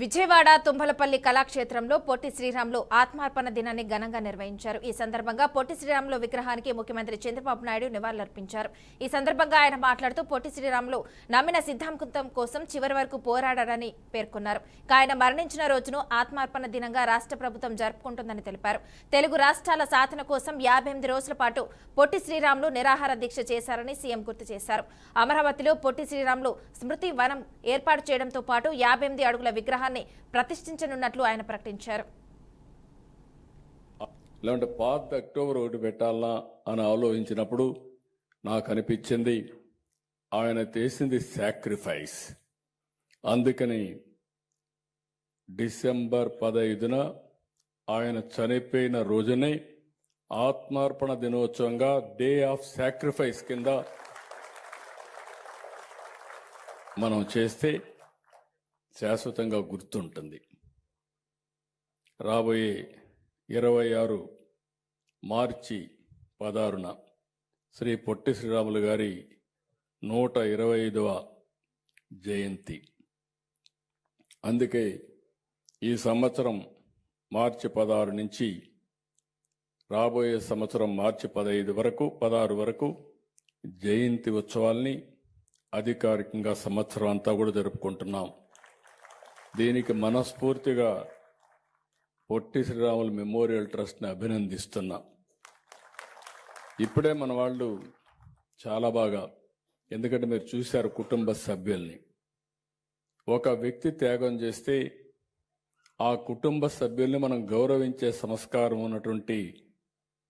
విజయవాడ తుంబలపల్లి కళాక్షేత్రంలో పొట్టి శ్రీరాములు ఆత్మార్పణ దినాన్ని ఘనంగా నిర్వహించారు. ఈ సందర్భంగా పొట్టి శ్రీరాములు విగ్రహానికి ముఖ్యమంత్రి చంద్రబాబు నాయుడు నివాళులర్పించారు. ఈ సందర్భంగా ఆయన మాట్లాడుతూ పొట్టి శ్రీరాములు నమ్మిన సిద్ధాంతం కోసం చివరి వరకు పోరాడారని పేర్కొన్నారు. ఆయన మరణించిన రోజును ఆత్మార్పణ దినంగా రాష్ట్ర ప్రభుత్వం జరుపుకుంటుందని తెలిపారు. తెలుగు రాష్ట్రాల సాధన కోసం 58 రోజుల పాటు పొట్టి శ్రీరాములు నిరాహార దీక్ష చేశారని సీఎం గుర్తు చేశారు. అమరావతిలో పొట్టి శ్రీరాములు స్మృతి వనం ఏర్పాటు చేయడంతో పాటు 58 అడుగుల విగ్రహాన్ని ప్రతిష్ఠించనున్నట్లు ఆయన ప్రకటించారు. ఇలాంటి పాత అక్టోబర్ 1 పెట్టాలనా అని ఆలోచించినప్పుడు నాకు అనిపించింది ఆయన చేసింది సాక్రిఫైస్. అందుకని డిసెంబర్ 15న ఆయన చనిపోయిన రోజునే ఆత్మార్పణ దినోత్సవంగా డే ఆఫ్ సాక్రిఫైస్ కింద మనం చేస్తే శాశ్వతంగా గుర్తుంటుంది. రాబోయే 26 మార్చి 16న శ్రీ పొట్టి శ్రీరాములు గారి 125వ జయంతి. అందుకే ఈ సంవత్సరం మార్చి 16 నుంచి రాబోయే సంవత్సరం మార్చి 16 వరకు జయంతి ఉత్సవాల్ని అధికారికంగా సంవత్సరం అంతా కూడా జరుపుకుంటున్నాం. దీనికి మనస్ఫూర్తిగా పొట్టి శ్రీరాములు మెమోరియల్ ట్రస్ట్ని అభినందిస్తున్నా. ఇప్పుడే మన వాళ్ళు చాలా బాగా, ఎందుకంటే మీరు చూశారు కుటుంబ సభ్యుల్ని. ఒక వ్యక్తి త్యాగం చేస్తే ఆ కుటుంబ సభ్యుల్ని మనం గౌరవించే సంస్కారం ఉన్నటువంటి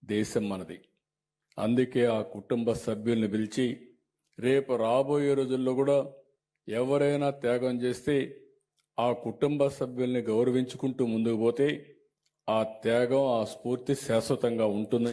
దేశం మనది. అందుకే ఆ కుటుంబ సభ్యుల్ని పిలిచి రేపు రాబోయే రోజుల్లో కూడా ఎవరైనా త్యాగం చేస్తే ఆ కుటుంబ సభ్యుల్ని గౌరవించుకుంటూ ముందుకు పోతే ఆ త్యాగం, ఆ స్ఫూర్తి శాశ్వతంగా ఉంటుంది.